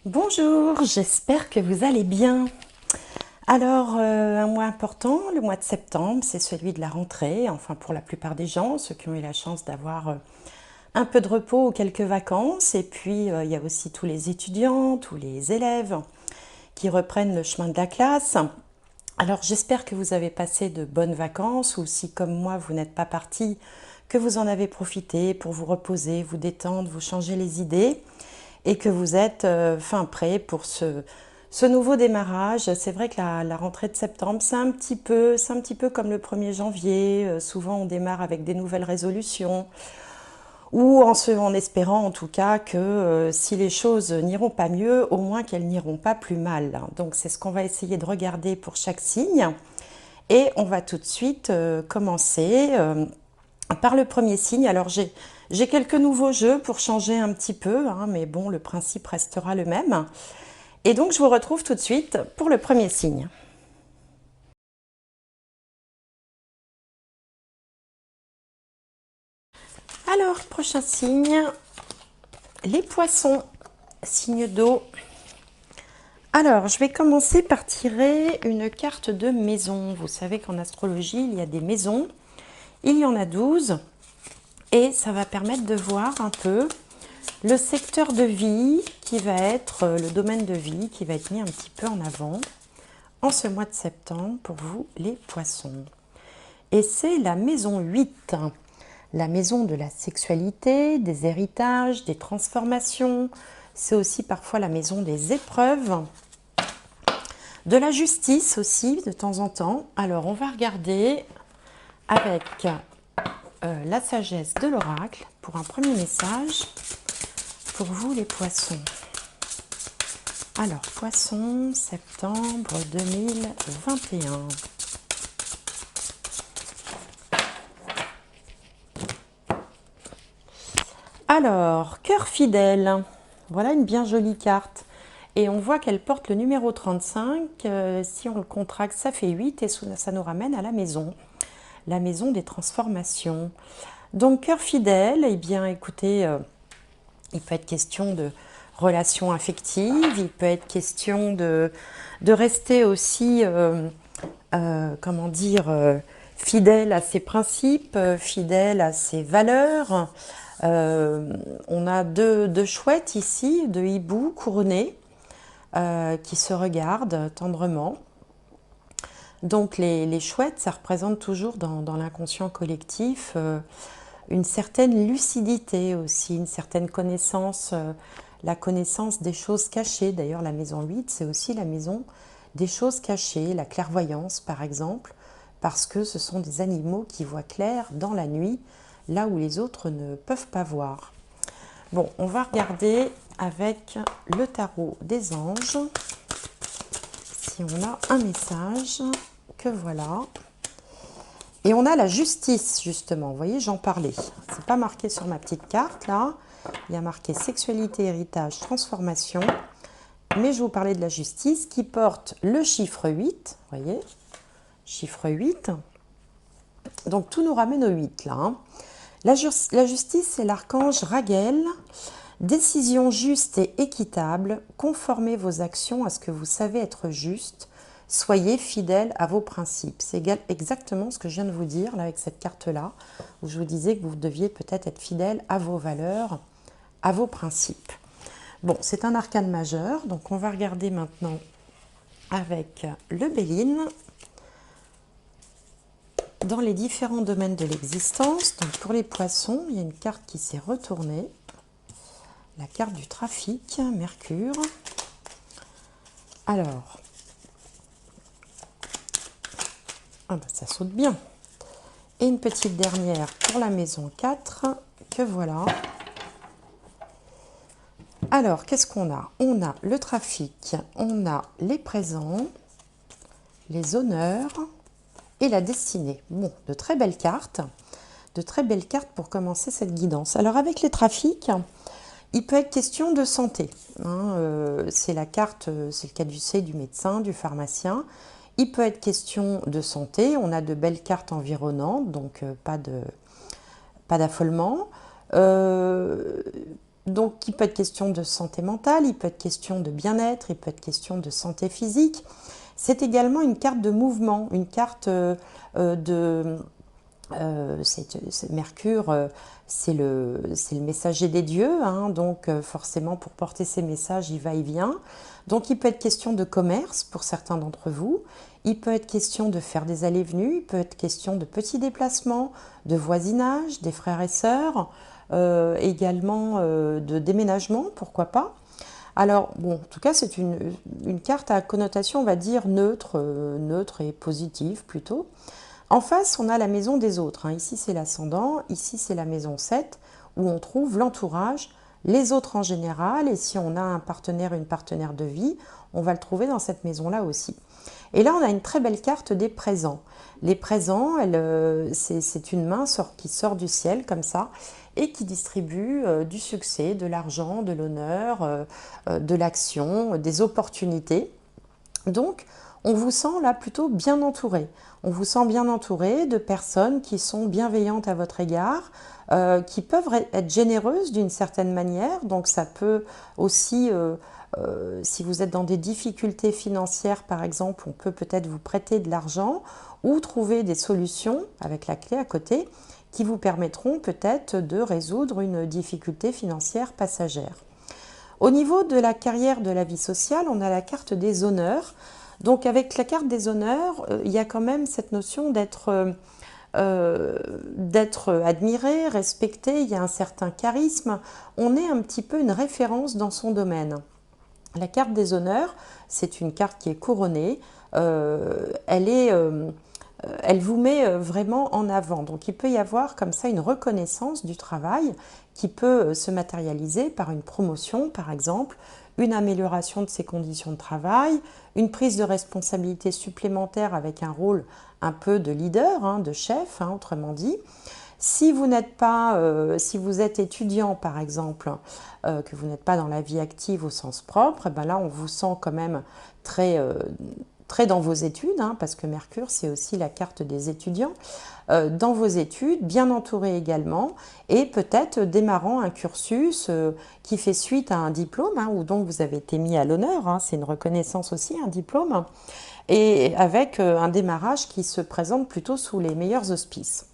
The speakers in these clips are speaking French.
Bonjour, j'espère que vous allez bien. Alors, un mois important, le mois de septembre, c'est celui de la rentrée, enfin pour la plupart des gens, ceux qui ont eu la chance d'avoir un peu de repos ou quelques vacances. Et puis, il y a aussi tous les étudiants, tous les élèves qui reprennent le chemin de la classe. Alors, j'espère que vous avez passé de bonnes vacances ou si, comme moi, vous n'êtes pas parti, que vous en avez profité pour vous reposer, vous détendre, vous changer les idées et que vous êtes fin prêt pour ce nouveau démarrage. C'est vrai que la rentrée de septembre, c'est un petit peu comme le 1er janvier. Souvent, on démarre avec des nouvelles résolutions ou en espérant en tout cas que si les choses n'iront pas mieux, au moins qu'elles n'iront pas plus mal. Donc, c'est ce qu'on va essayer de regarder pour chaque signe. Et on va tout de suite commencer par le premier signe. Alors, j'ai quelques nouveaux jeux pour changer un petit peu, hein, mais bon, le principe restera le même. Et donc, je vous retrouve tout de suite pour le premier signe. Alors, prochain signe, les poissons, signe d'eau. Alors, je vais commencer par tirer une carte de maison. Vous savez qu'en astrologie, il y a des maisons. Il y en a 12. Et ça va permettre de voir un peu le secteur de vie qui va être, le domaine de vie qui va être mis un petit peu en avant en ce mois de septembre pour vous les poissons. Et c'est la maison 8, la maison de la sexualité, des héritages, des transformations. C'est aussi parfois la maison des épreuves, de la justice aussi de temps en temps. Alors on va regarder avec la sagesse de l'oracle pour un premier message pour vous les poissons. Alors poissons, septembre 2021. Alors, cœur fidèle, voilà une bien jolie carte. Et on voit qu'elle porte le numéro 35. Si on le contracte, ça fait 8 et ça nous ramène à la maison des transformations. Donc, cœur fidèle, eh bien, écoutez, il peut être question de relations affectives, il peut être question de rester aussi, comment dire, fidèle à ses principes, fidèle à ses valeurs. On a deux chouettes ici, deux hiboux couronnés qui se regardent tendrement. Donc les chouettes, ça représente toujours dans l'inconscient collectif une certaine lucidité aussi, une certaine connaissance, la connaissance des choses cachées. D'ailleurs, la maison 8, c'est aussi la maison des choses cachées, la clairvoyance par exemple, parce que ce sont des animaux qui voient clair dans la nuit, là où les autres ne peuvent pas voir. Bon, on va regarder avec le tarot des anges, si on a un message, que voilà. Et on a la justice, justement. Vous voyez, j'en parlais. C'est pas marqué sur ma petite carte, là. Il y a marqué sexualité, héritage, transformation. Mais je vous parlais de la justice qui porte le chiffre 8. Vous voyez, chiffre 8. Donc, tout nous ramène au 8, là. Hein. La justice, c'est l'archange Raguel. Décision juste et équitable. Conformez vos actions à ce que vous savez être juste. Soyez fidèle à vos principes. C'est exactement ce que je viens de vous dire là, avec cette carte-là, où je vous disais que vous deviez peut-être être fidèle à vos valeurs, à vos principes. Bon, c'est un arcane majeur, donc on va regarder maintenant avec le Béline dans les différents domaines de l'existence. Donc pour les poissons, il y a une carte qui s'est retournée, la carte du trafic, Mercure. Alors, ah ben, ça saute bien. Et une petite dernière pour la maison 4, que voilà. Alors, qu'est-ce qu'on a? On a le trafic, on a les présents, les honneurs et la destinée. Bon, de très belles cartes pour commencer cette guidance. Alors, avec les trafics, il peut être question de santé. Hein, c'est la carte, c'est le caducée du médecin, du pharmacien. Il peut être question de santé, on a de belles cartes environnantes, donc pas d'affolement. Donc, il peut être question de santé mentale, il peut être question de bien-être, il peut être question de santé physique. C'est également une carte de mouvement, une carte de... Mercure, c'est le messager des dieux, hein, donc forcément pour porter ses messages, il va et vient. Donc il peut être question de commerce pour certains d'entre vous, il peut être question de faire des allées-venues, il peut être question de petits déplacements, de voisinage, des frères et sœurs, également de déménagement, pourquoi pas. Alors, bon, en tout cas, c'est une carte à connotation, on va dire, neutre, neutre et positive plutôt. En face, on a la maison des autres, hein. Ici, c'est l'ascendant, ici, c'est la maison 7, où on trouve l'entourage, les autres en général, et si on a un partenaire, une partenaire de vie, on va le trouver dans cette maison-là aussi. Et là, on a une très belle carte des présents. Les présents, c'est une main qui sort du ciel comme ça et qui distribue du succès, de l'argent, de l'honneur, de l'action, des opportunités. Donc, on vous sent là plutôt bien entouré. On vous sent bien entouré de personnes qui sont bienveillantes à votre égard, qui peuvent être généreuses d'une certaine manière. Donc, ça peut aussi... si vous êtes dans des difficultés financières, par exemple, on peut peut-être vous prêter de l'argent ou trouver des solutions avec la clé à côté qui vous permettront peut-être de résoudre une difficulté financière passagère. Au niveau de la carrière, de la vie sociale, on a la carte des honneurs. Donc avec la carte des honneurs, il y a quand même cette notion d'être admiré, respecté, il y a un certain charisme. On est un petit peu une référence dans son domaine. La carte des honneurs, c'est une carte qui est couronnée, elle vous met vraiment en avant. Donc il peut y avoir comme ça une reconnaissance du travail qui peut se matérialiser par une promotion par exemple, une amélioration de ses conditions de travail, une prise de responsabilité supplémentaire avec un rôle un peu de leader, hein, de chef, hein, autrement dit. Si vous n'êtes pas, si vous êtes étudiant par exemple, que vous n'êtes pas dans la vie active au sens propre, ben là on vous sent quand même très, très dans vos études, hein, parce que Mercure c'est aussi la carte des étudiants, dans vos études, bien entouré également, et peut-être démarrant un cursus qui fait suite à un diplôme, hein, où donc vous avez été mis à l'honneur, hein, c'est une reconnaissance aussi, un diplôme, et avec un démarrage qui se présente plutôt sous les meilleurs auspices.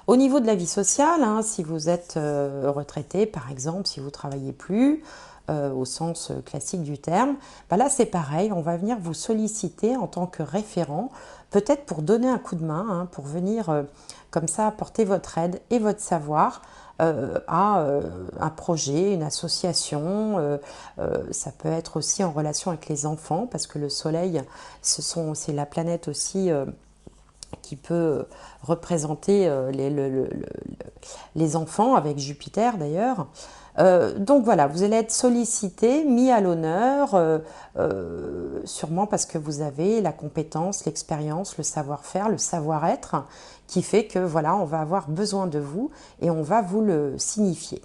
Au niveau de la vie sociale, hein, si vous êtes retraité par exemple, si vous ne travaillez plus, au sens classique du terme, ben là c'est pareil, on va venir vous solliciter en tant que référent, peut-être pour donner un coup de main, hein, pour venir comme ça apporter votre aide et votre savoir à un projet, une association, ça peut être aussi en relation avec les enfants, parce que le soleil, c'est la planète aussi qui peut représenter les enfants, avec Jupiter d'ailleurs. Donc voilà, vous allez être sollicité, mis à l'honneur, sûrement parce que vous avez la compétence, l'expérience, le savoir-faire, le savoir-être, qui fait que voilà, on va avoir besoin de vous et on va vous le signifier.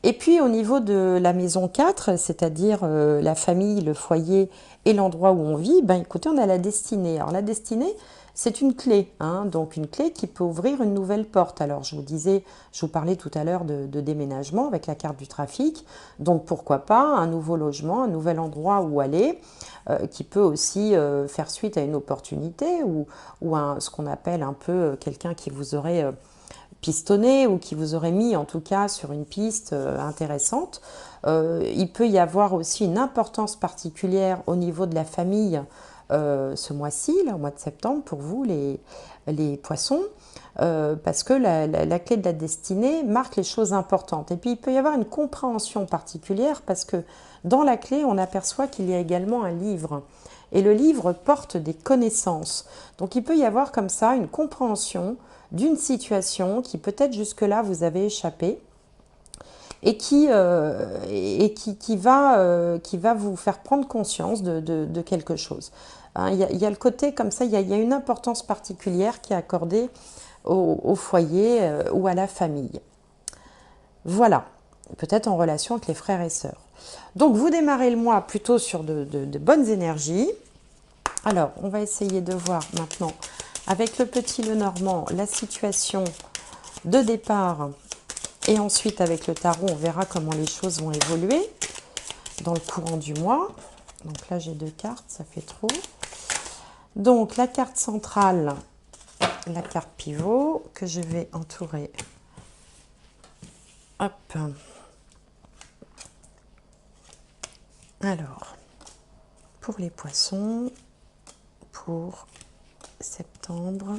Et puis au niveau de la maison 4, c'est-à-dire la famille, le foyer et l'endroit où on vit, ben écoutez, on a la destinée. Alors la destinée, c'est une clé, hein, donc une clé qui peut ouvrir une nouvelle porte. Alors je vous parlais tout à l'heure de déménagement avec la carte du trafic, donc pourquoi pas un nouveau logement, un nouvel endroit où aller, qui peut aussi faire suite à une opportunité ou ce qu'on appelle un peu quelqu'un qui vous aurait pistonné ou qui vous aurait mis en tout cas sur une piste intéressante. Il peut y avoir aussi une importance particulière au niveau de la famille ce mois-ci, au mois de septembre, pour vous les poissons, parce que la clé de la destinée marque les choses importantes. Et puis il peut y avoir une compréhension particulière parce que dans la clé, on aperçoit qu'il y a également un livre. Et le livre porte des connaissances. Donc il peut y avoir comme ça une compréhension d'une situation qui peut-être jusque-là vous avez échappé et qui va vous faire prendre conscience de quelque chose. Hein, il y a le côté comme ça, il y a une importance particulière qui est accordée au foyer ou à la famille. Voilà, peut-être en relation avec les frères et sœurs. Donc vous démarrez le mois plutôt sur de bonnes énergies. Alors, on va essayer de voir maintenant avec le petit Lenormand la situation de départ Et ensuite, avec le tarot, on verra comment les choses vont évoluer dans le courant du mois. Donc là, j'ai 2 cartes, ça fait trop. Donc, la carte centrale, la carte pivot, que je vais entourer. Hop. Alors, pour les poissons, pour septembre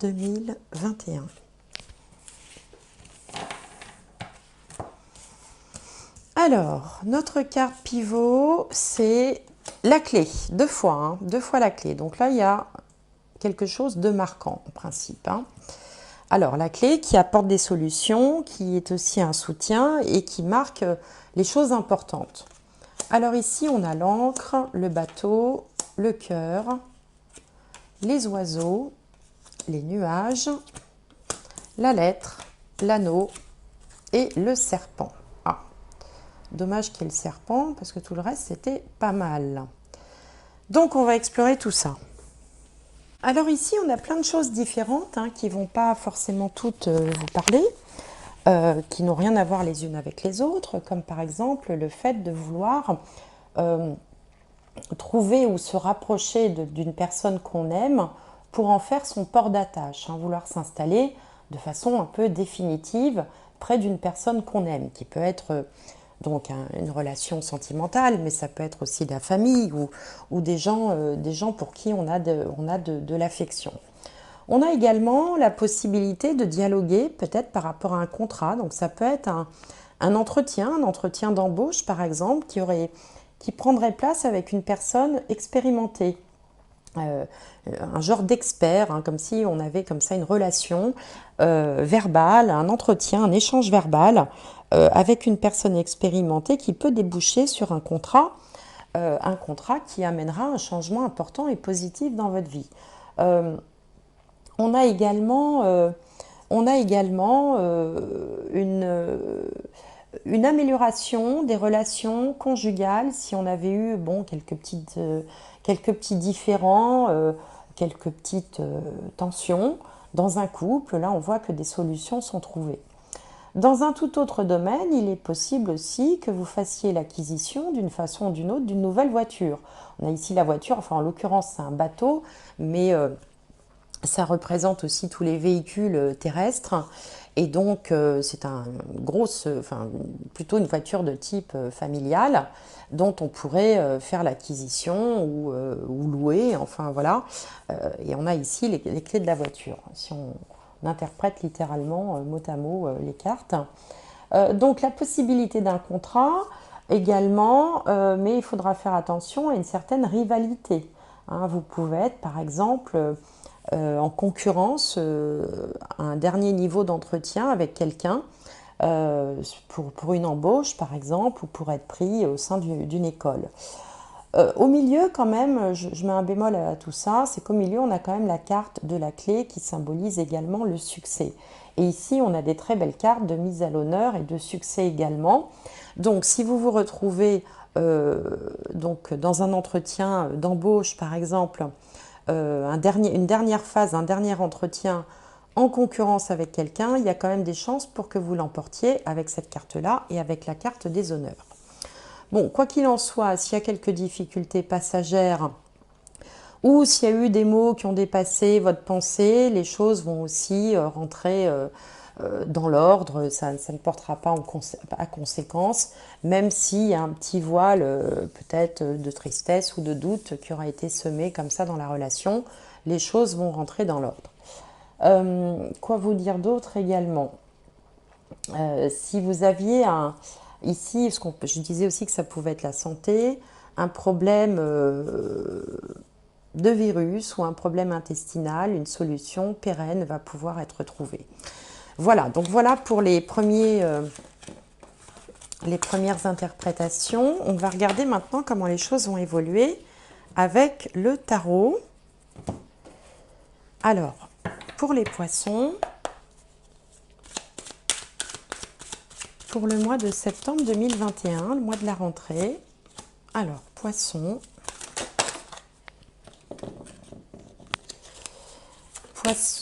2021. Alors, notre carte pivot, c'est la clé, 2 fois, hein, 2 fois la clé. Donc là, il y a quelque chose de marquant en principe. Hein. Alors, la clé qui apporte des solutions, qui est aussi un soutien et qui marque les choses importantes. Alors ici, on a l'encre, le bateau, le cœur, les oiseaux, les nuages, la lettre, l'anneau et le serpent. Ah, dommage qu'il y ait le serpent parce que tout le reste, c'était pas mal. Donc, on va explorer tout ça. Alors ici, on a plein de choses différentes hein, qui ne vont pas forcément toutes vous parler, qui n'ont rien à voir les unes avec les autres, comme par exemple le fait de vouloir trouver ou se rapprocher d'une personne qu'on aime pour en faire son port d'attache, hein, vouloir s'installer de façon un peu définitive près d'une personne qu'on aime, qui peut être donc une relation sentimentale, mais ça peut être aussi de la famille ou des gens pour qui on a de l'affection. On a également la possibilité de dialoguer peut-être par rapport à un contrat, donc ça peut être un entretien d'embauche par exemple, qui prendrait place avec une personne expérimentée. Un genre d'expert, hein, comme si on avait comme ça une relation verbale, un entretien, un échange verbal avec une personne expérimentée qui peut déboucher sur un contrat qui amènera un changement important et positif dans votre vie. On a également une amélioration des relations conjugales si on avait eu bon, quelques petits différends, quelques petites tensions dans un couple. Là, on voit que des solutions sont trouvées. Dans un tout autre domaine, il est possible aussi que vous fassiez l'acquisition d'une façon ou d'une autre d'une nouvelle voiture. On a ici la voiture, enfin en l'occurrence c'est un bateau, mais ça représente aussi tous les véhicules terrestres. Et donc, c'est plutôt une voiture de type familial dont on pourrait faire l'acquisition ou louer, enfin voilà. Et on a ici les clés de la voiture, si on interprète littéralement mot à mot les cartes. Donc, la possibilité d'un contrat également, mais il faudra faire attention à une certaine rivalité. Hein, vous pouvez être, par exemple, en concurrence à un dernier niveau d'entretien avec quelqu'un pour une embauche par exemple ou pour être pris au sein d'une école. Au milieu quand même, je mets un bémol à tout ça, c'est qu'au milieu on a quand même la carte de la clé qui symbolise également le succès. Et ici on a des très belles cartes de mise à l'honneur et de succès également. Donc si vous vous retrouvez donc, dans un entretien d'embauche par exemple, une dernière phase, un dernier entretien en concurrence avec quelqu'un, il y a quand même des chances pour que vous l'emportiez avec cette carte-là et avec la carte des honneurs. Bon, quoi qu'il en soit, s'il y a quelques difficultés passagères ou s'il y a eu des mots qui ont dépassé votre pensée, les choses vont aussi rentrer dans l'ordre, ça ne portera pas à conséquence, même s'il y a un petit voile peut-être de tristesse ou de doute qui aura été semé comme ça dans la relation, les choses vont rentrer dans l'ordre. Quoi vous dire d'autre également? Si vous aviez ici, je disais aussi que ça pouvait être la santé, un problème de virus ou un problème intestinal, une solution pérenne va pouvoir être trouvée. Voilà, donc voilà pour les premières interprétations. On va regarder maintenant comment les choses vont évoluer avec le tarot. Alors, pour les poissons, pour le mois de septembre 2021, le mois de la rentrée. Alors, poissons.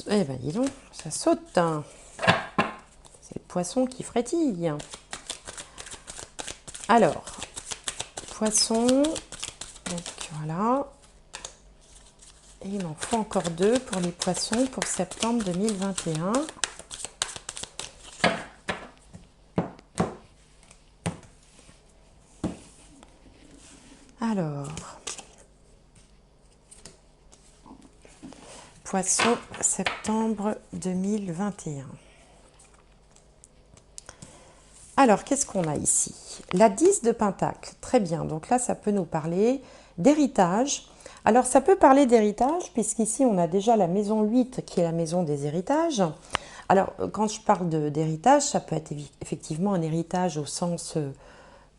Eh ben dis donc, ça saute. Hein. C'est poisson qui frétille. Alors, poisson, donc voilà. Et il m'en faut encore 2 pour les poissons pour septembre 2021. Alors, poisson septembre 2021. Alors, qu'est-ce qu'on a ici? La 10 de Pentacle, très bien. Donc là, ça peut nous parler d'héritage. Alors, ça peut parler d'héritage, puisqu'ici, on a déjà la maison 8, qui est la maison des héritages. Alors, quand je parle d'héritage, ça peut être effectivement un héritage au sens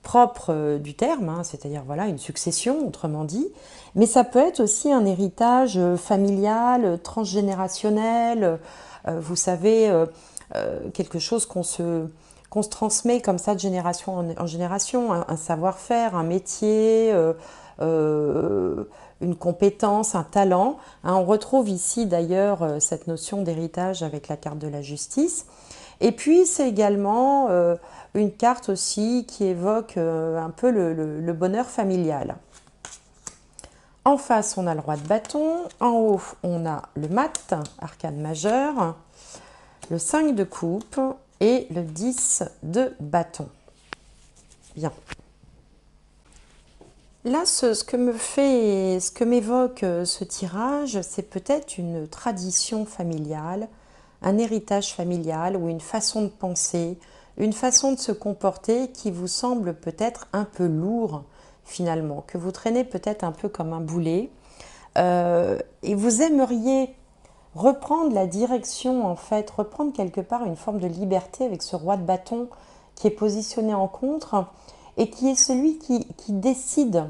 propre du terme, hein, c'est-à-dire voilà, une succession, autrement dit. Mais ça peut être aussi un héritage familial, transgénérationnel, vous savez, quelque chose qu'on se transmet comme ça de génération en génération, un savoir-faire, un métier, une compétence, un talent. Hein, on retrouve ici d'ailleurs cette notion d'héritage avec la carte de la justice. Et puis c'est également une carte aussi qui évoque un peu le bonheur familial. En face, on a le roi de bâton. En haut, on a le mat, arcane majeur, le 5 de coupe et le 10 de bâton. Bien. Là, ce que m'évoque ce tirage, c'est peut-être une tradition familiale, un héritage familial ou une façon de penser, une façon de se comporter qui vous semble peut-être un peu lourd finalement, que vous traînez peut-être un peu comme un boulet et vous aimeriez reprendre la direction en fait, reprendre quelque part une forme de liberté avec ce roi de bâton qui est positionné en contre et qui est celui qui décide.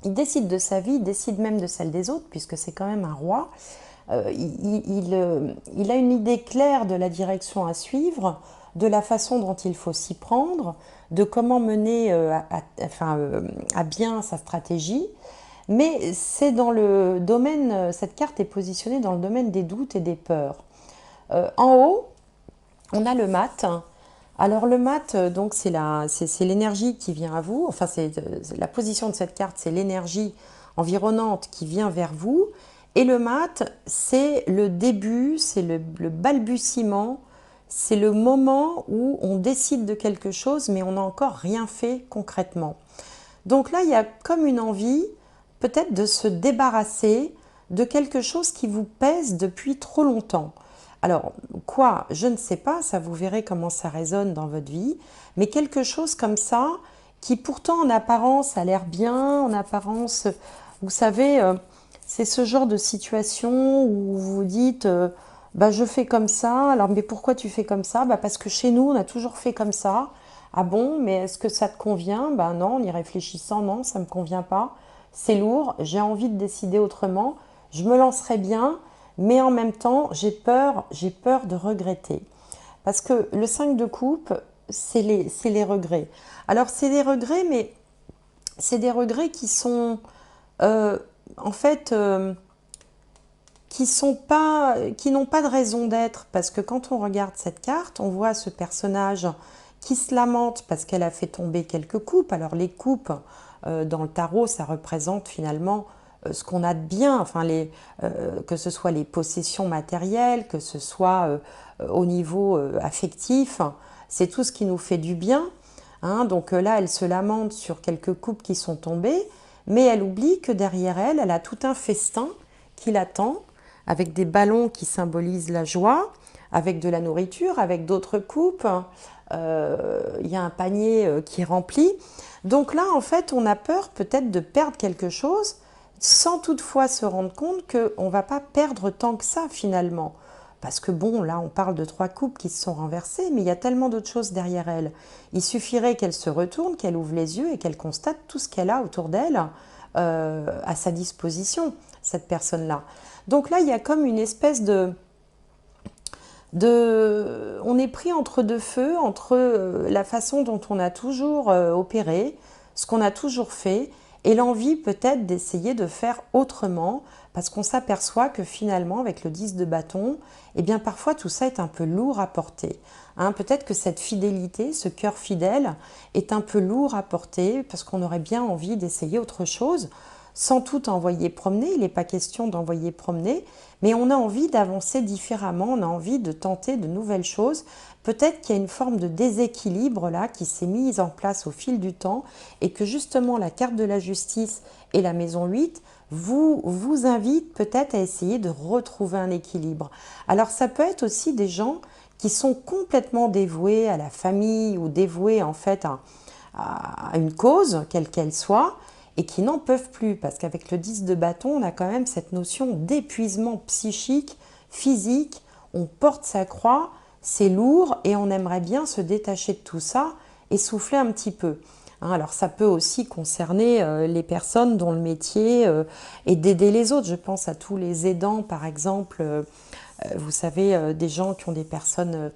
Il décide de sa vie, il décide même de celle des autres puisque c'est quand même un roi. Il a une idée claire de la direction à suivre, de la façon dont il faut s'y prendre, de comment mener à bien sa stratégie. Mais c'est dans le domaine, cette carte est positionnée dans le domaine des doutes et des peurs. En haut, on a le mat. Alors le mat, donc c'est l'énergie qui vient à vous. Enfin, c'est la position de cette carte, c'est l'énergie environnante qui vient vers vous. Et le mat, c'est le début, c'est le balbutiement, c'est le moment où on décide de quelque chose, mais on n'a encore rien fait concrètement. Donc là, il y a comme une envie, peut-être de se débarrasser de quelque chose qui vous pèse depuis trop longtemps. Alors, quoi? Je ne sais pas, ça vous verrez comment ça résonne dans votre vie, mais quelque chose comme ça, qui pourtant en apparence a l'air bien, en apparence, vous savez, c'est ce genre de situation où vous vous dites bah, je fais comme ça, alors mais pourquoi tu fais comme ça? Bah, parce que chez nous, on a toujours fait comme ça. Ah bon, mais est-ce que ça te convient? Bah non, en y réfléchissant, non, ça ne me convient pas. C'est lourd, j'ai envie de décider autrement, je me lancerai bien, mais en même temps, j'ai peur de regretter. Parce que le 5 de coupe, c'est les regrets. Alors, c'est des regrets, mais c'est des regrets qui sont, en fait, qui n'ont pas de raison d'être. Parce que quand on regarde cette carte, on voit ce personnage qui se lamente parce qu'elle a fait tomber quelques coupes. Alors, les coupes, dans le tarot, ça représente finalement ce qu'on a de bien, enfin que ce soit les possessions matérielles, que ce soit au niveau affectif, c'est tout ce qui nous fait du bien. Hein. Donc là, elle se lamente sur quelques coupes qui sont tombées, mais elle oublie que derrière elle, elle a tout un festin qui l'attend, avec des ballons qui symbolisent la joie, avec de la nourriture, avec d'autres coupes. Il y a un panier qui est rempli. Donc là, en fait, on a peur peut-être de perdre quelque chose, sans toutefois se rendre compte qu'on ne va pas perdre tant que ça finalement. Parce que bon, là on parle de 3 coupes qui se sont renversées, mais il y a tellement d'autres choses derrière elle. Il suffirait qu'elle se retourne, qu'elle ouvre les yeux et qu'elle constate tout ce qu'elle a autour d'elle à sa disposition, cette personne-là. Donc là, il y a comme une espèce on est pris entre deux feux, entre la façon dont on a toujours opéré, ce qu'on a toujours fait, et l'envie peut-être d'essayer de faire autrement, parce qu'on s'aperçoit que finalement, avec le 10 de bâton, eh bien parfois tout ça est un peu lourd à porter. Hein, peut-être que cette fidélité, ce cœur fidèle, est un peu lourd à porter, parce qu'on aurait bien envie d'essayer autre chose, sans tout envoyer promener. Il n'est pas question d'envoyer promener, mais on a envie d'avancer différemment, on a envie de tenter de nouvelles choses. Peut-être qu'il y a une forme de déséquilibre là qui s'est mise en place au fil du temps et que justement la carte de la justice et la maison 8 vous invitent peut-être à essayer de retrouver un équilibre. Alors ça peut être aussi des gens qui sont complètement dévoués à la famille ou dévoués en fait à une cause, quelle qu'elle soit, et qui n'en peuvent plus, parce qu'avec le 10 de bâton, on a quand même cette notion d'épuisement psychique, physique, on porte sa croix, c'est lourd et on aimerait bien se détacher de tout ça et souffler un petit peu. Alors ça peut aussi concerner les personnes dont le métier est d'aider les autres. Je pense à tous les aidants par exemple, vous savez, des gens qui ont des personnes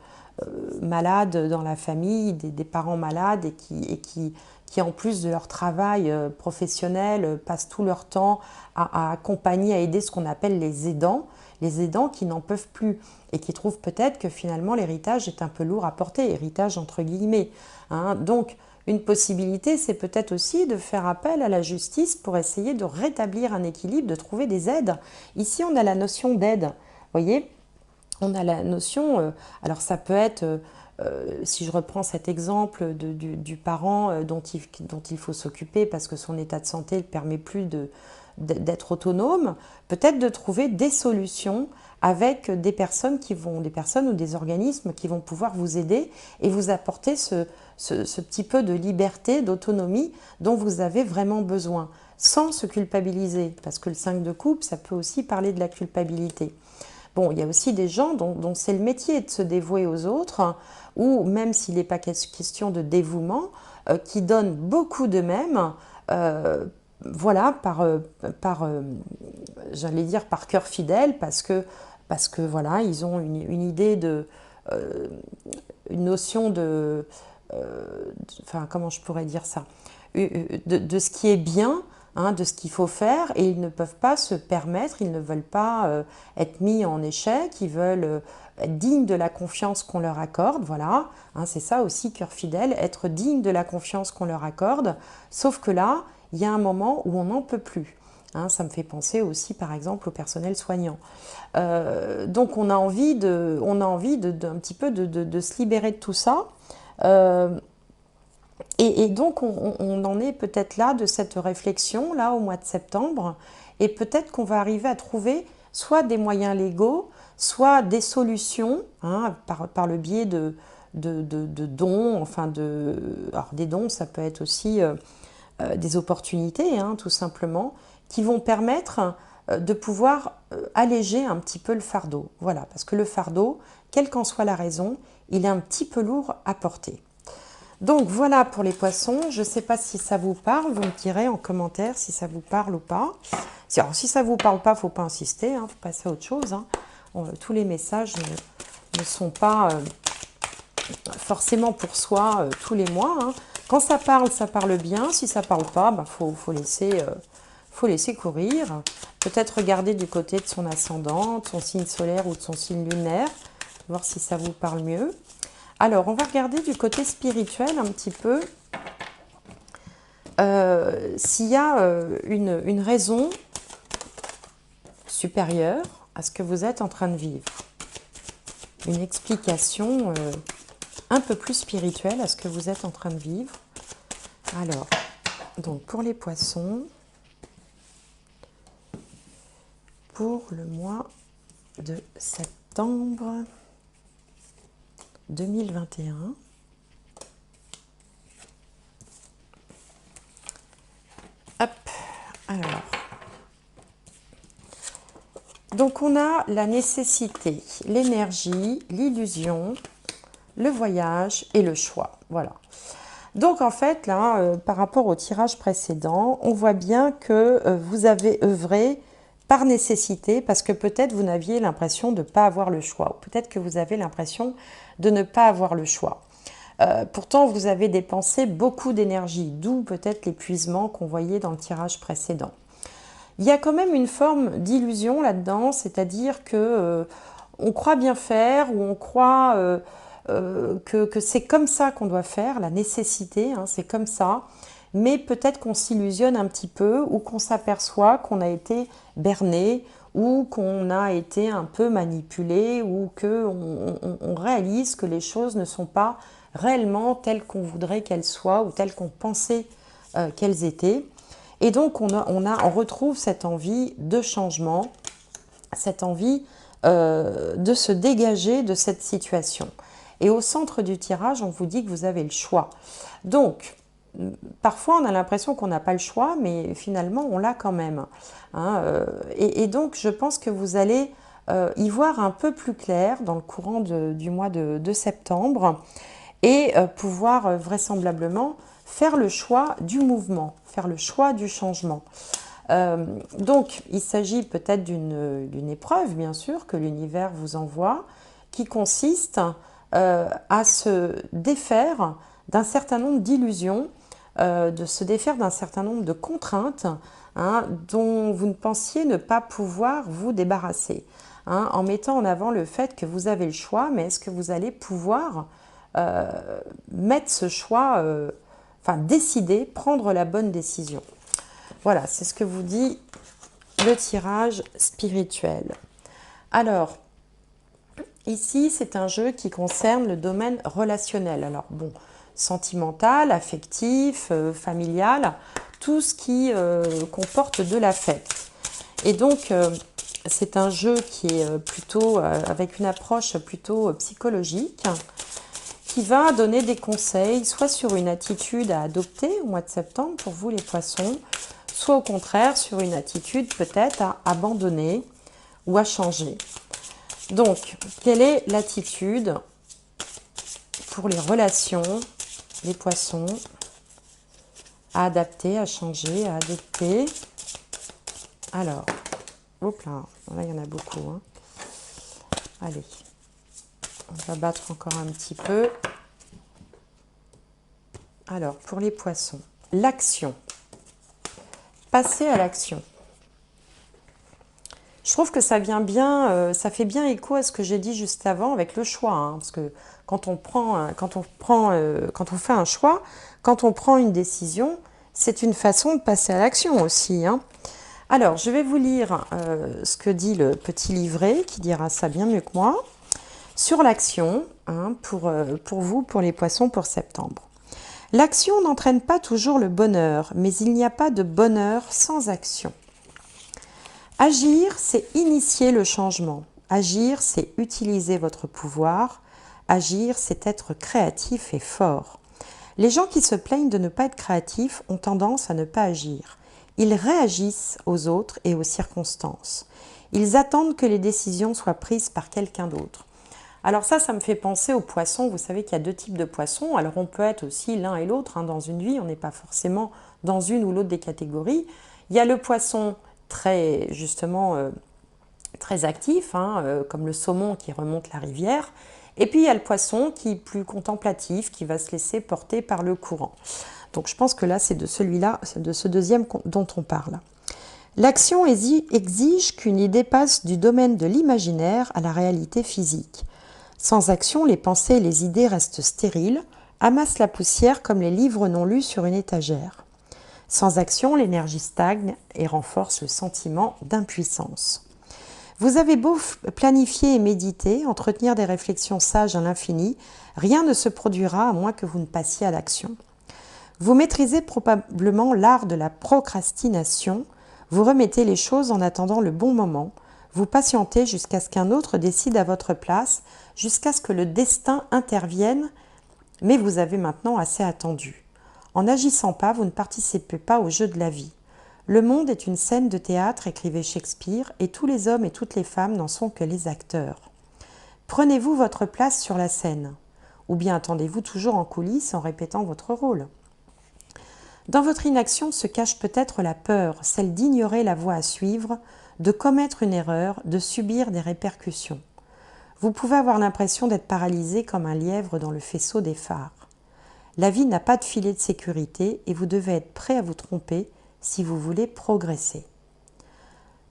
malades dans la famille, des parents malades et qui en plus de leur travail professionnel passent tout leur temps à accompagner, à aider ce qu'on appelle les aidants qui n'en peuvent plus et qui trouvent peut-être que finalement l'héritage est un peu lourd à porter, héritage entre guillemets. Hein. Donc une possibilité, c'est peut-être aussi de faire appel à la justice pour essayer de rétablir un équilibre, de trouver des aides. Ici, on a la notion d'aide, vous voyez, on a la notion, alors ça peut être, si je reprends cet exemple du parent dont il faut s'occuper parce que son état de santé ne permet plus d'être autonome, peut-être de trouver des solutions avec des personnes ou des organismes qui vont pouvoir vous aider et vous apporter ce petit peu de liberté, d'autonomie dont vous avez vraiment besoin, sans se culpabiliser, parce que le 5 de coupe, ça peut aussi parler de la culpabilité. Bon, il y a aussi des gens dont c'est le métier de se dévouer aux autres, ou même s'il n'est pas question de dévouement, qui donnent beaucoup d'eux-mêmes, voilà, j'allais dire par cœur fidèle, parce que voilà, ils ont une idée une notion enfin, comment je pourrais dire ça, de ce qui est bien, hein, de ce qu'il faut faire, et ils ne peuvent pas se permettre, ils ne veulent pas être mis en échec, ils veulent être dignes de la confiance qu'on leur accorde, voilà, hein, c'est ça aussi, cœur fidèle, être digne de la confiance qu'on leur accorde, sauf que là, il y a un moment où on n'en peut plus. Hein, ça me fait penser aussi par exemple au personnel soignant. Donc on a envie un petit peu de se libérer de tout ça. Et donc on en est peut-être là de cette réflexion là au mois de septembre, et peut-être qu'on va arriver à trouver soit des moyens légaux, soit des solutions, hein, par le biais de dons, enfin alors des dons, ça peut être aussi des opportunités, hein, tout simplement, qui vont permettre de pouvoir alléger un petit peu le fardeau. Voilà, parce que le fardeau, quelle qu'en soit la raison, il est un petit peu lourd à porter. Donc voilà pour les poissons, je ne sais pas si ça vous parle, vous me direz en commentaire si ça vous parle ou pas. Alors si ça ne vous parle pas, il ne faut pas insister, hein, faut passer à autre chose. Hein. Tous les messages ne sont pas forcément pour soi tous les mois. Hein. Quand ça parle bien. Si ça ne parle pas, bah, faut laisser courir. Peut-être regarder du côté de son ascendant, de son signe solaire ou de son signe lunaire, voir si ça vous parle mieux. Alors, on va regarder du côté spirituel un petit peu. S'il y a une raison supérieure à ce que vous êtes en train de vivre. Une explication un peu plus spirituelle à ce que vous êtes en train de vivre. Alors, donc pour les poissons, pour le mois de septembre 2021. Hop, alors. Donc on a la nécessité, l'énergie, l'illusion, le voyage et le choix. Voilà. Donc en fait, là, par rapport au tirage précédent, on voit bien que vous avez œuvré par nécessité, parce que peut-être vous n'aviez l'impression de ne pas avoir le choix, ou peut-être que vous avez l'impression de ne pas avoir le choix. Pourtant, vous avez dépensé beaucoup d'énergie, d'où peut-être l'épuisement qu'on voyait dans le tirage précédent. Il y a quand même une forme d'illusion là-dedans, c'est-à-dire que on croit bien faire ou on croit que c'est comme ça qu'on doit faire, la nécessité, hein, c'est comme ça, mais peut-être qu'on s'illusionne un petit peu ou qu'on s'aperçoit qu'on a été berné ou qu'on a été un peu manipulé ou qu'on réalise que les choses ne sont pas réellement telles qu'on voudrait qu'elles soient ou telles qu'on pensait qu'elles étaient. Et donc on retrouve cette envie de changement, cette envie de se dégager de cette situation. Et au centre du tirage, on vous dit que vous avez le choix. Donc, parfois on a l'impression qu'on n'a pas le choix, mais finalement on l'a quand même. Hein, et donc je pense que vous allez y voir un peu plus clair dans le courant du mois de septembre et pouvoir vraisemblablement faire le choix du mouvement, faire le choix du changement. Donc, il s'agit peut-être d'une épreuve, bien sûr, que l'univers vous envoie, qui consiste à se défaire d'un certain nombre d'illusions, de se défaire d'un certain nombre de contraintes hein, dont vous ne pensiez ne pas pouvoir vous débarrasser, hein, en mettant en avant le fait que vous avez le choix, mais est-ce que vous allez pouvoir mettre ce choix, enfin décider, prendre la bonne décision. Voilà, c'est ce que vous dit le tirage spirituel. Alors, ici, c'est un jeu qui concerne le domaine relationnel. Alors, bon, sentimental, affectif, familial, tout ce qui comporte de l'affect. Et donc, c'est un jeu qui est plutôt, avec une approche plutôt psychologique, qui va donner des conseils, soit sur une attitude à adopter au mois de septembre pour vous les poissons, soit au contraire sur une attitude peut-être à abandonner ou à changer. Donc, quelle est l'attitude pour les relations, les poissons, à adapter, à changer, à adopter? Alors, hop là, il y en a beaucoup. Hein. Allez, on va battre encore un petit peu. Alors, pour les poissons, l'action. Passer à l'action. Je trouve que ça vient bien, ça fait bien écho à ce que j'ai dit juste avant avec le choix. Hein, parce que quand on fait un choix, quand on prend une décision, c'est une façon de passer à l'action aussi. Hein. Alors, je vais vous lire ce que dit le petit livret, qui dira ça bien mieux que moi, sur l'action, hein, pour vous, pour les poissons, pour septembre. L'action n'entraîne pas toujours le bonheur, mais il n'y a pas de bonheur sans action. Agir, c'est initier le changement. Agir, c'est utiliser votre pouvoir. Agir, c'est être créatif et fort. Les gens qui se plaignent de ne pas être créatifs ont tendance à ne pas agir. Ils réagissent aux autres et aux circonstances. Ils attendent que les décisions soient prises par quelqu'un d'autre. Alors ça me fait penser aux poissons. Vous savez qu'il y a deux types de poissons. Alors on peut être aussi l'un et l'autre hein, dans une vie. On n'est pas forcément dans une ou l'autre des catégories. Il y a le poisson très actif, hein, comme le saumon qui remonte la rivière. Et puis il y a le poisson qui est plus contemplatif, qui va se laisser porter par le courant. Donc je pense que là c'est de celui-là, c'est de ce deuxième dont on parle. L'action exige qu'une idée passe du domaine de l'imaginaire à la réalité physique. Sans action, les pensées et les idées restent stériles, amassent la poussière comme les livres non lus sur une étagère. Sans action, l'énergie stagne et renforce le sentiment d'impuissance. Vous avez beau planifier et méditer, entretenir des réflexions sages à l'infini, rien ne se produira à moins que vous ne passiez à l'action. Vous maîtrisez probablement l'art de la procrastination, vous remettez les choses en attendant le bon moment, vous patientez jusqu'à ce qu'un autre décide à votre place, jusqu'à ce que le destin intervienne, mais vous avez maintenant assez attendu. En n'agissant pas, vous ne participez pas au jeu de la vie. Le monde est une scène de théâtre, écrivait Shakespeare, et tous les hommes et toutes les femmes n'en sont que les acteurs. Prenez-vous votre place sur la scène, ou bien attendez-vous toujours en coulisses en répétant votre rôle? Dans votre inaction se cache peut-être la peur, celle d'ignorer la voie à suivre, de commettre une erreur, de subir des répercussions. Vous pouvez avoir l'impression d'être paralysé comme un lièvre dans le faisceau des phares. La vie n'a pas de filet de sécurité et vous devez être prêt à vous tromper si vous voulez progresser.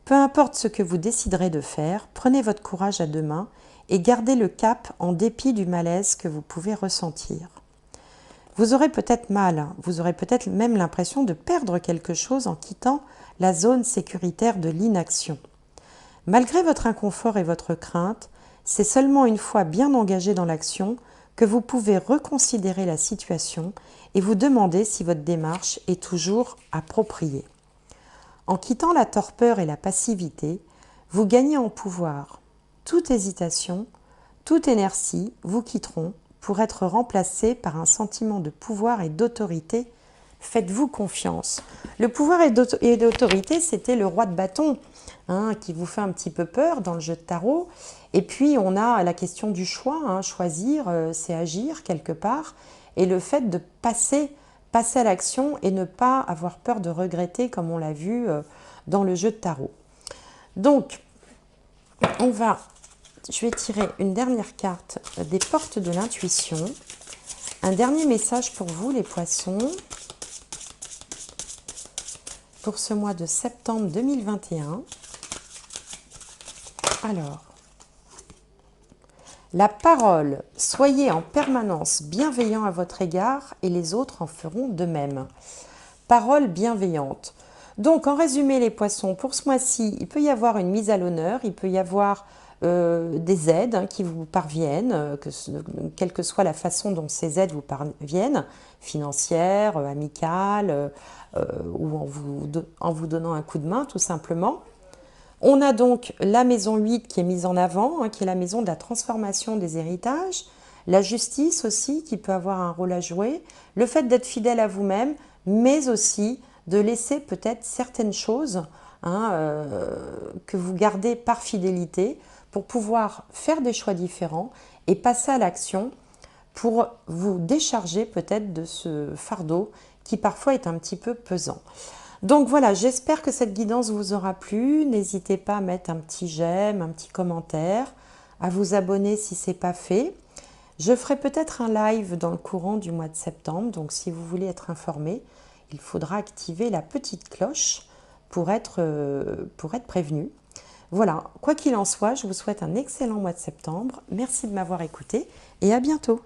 Peu importe ce que vous déciderez de faire, prenez votre courage à deux mains et gardez le cap en dépit du malaise que vous pouvez ressentir. Vous aurez peut-être mal, vous aurez peut-être même l'impression de perdre quelque chose en quittant la zone sécuritaire de l'inaction. Malgré votre inconfort et votre crainte, c'est seulement une fois bien engagé dans l'action que vous pouvez reconsidérer la situation et vous demander si votre démarche est toujours appropriée. En quittant la torpeur et la passivité, vous gagnez en pouvoir. Toute hésitation, toute inertie vous quitteront pour être remplacés par un sentiment de pouvoir et d'autorité. Faites-vous confiance. Le pouvoir et d'autorité, c'était le roi de bâton, qui vous fait un petit peu peur dans le jeu de tarot. Et puis, on a la question du choix. Choisir, c'est agir quelque part. Et le fait de passer à l'action et ne pas avoir peur de regretter, comme on l'a vu dans le jeu de tarot. Donc, je vais tirer une dernière carte des portes de l'intuition. Un dernier message pour vous, les poissons, pour ce mois de septembre 2021. Alors, la parole, soyez en permanence bienveillant à votre égard et les autres en feront de même. Parole bienveillante. Donc, en résumé, les poissons, pour ce mois-ci, il peut y avoir une mise à l'honneur, il peut y avoir des aides qui vous parviennent, quelle que soit la façon dont ces aides vous parviennent, financières, amicales, ou en vous donnant un coup de main, tout simplement. On a donc la maison 8 qui est mise en avant, qui est la maison de la transformation des héritages, la justice aussi qui peut avoir un rôle à jouer, le fait d'être fidèle à vous-même, mais aussi de laisser peut-être certaines choses que vous gardez par fidélité pour pouvoir faire des choix différents et passer à l'action pour vous décharger peut-être de ce fardeau qui parfois est un petit peu pesant. Donc voilà, j'espère que cette guidance vous aura plu. N'hésitez pas à mettre un petit j'aime, un petit commentaire, à vous abonner si ce n'est pas fait. Je ferai peut-être un live dans le courant du mois de septembre, donc si vous voulez être informé, il faudra activer la petite cloche pour être prévenu. Voilà, quoi qu'il en soit, je vous souhaite un excellent mois de septembre. Merci de m'avoir écouté et à bientôt.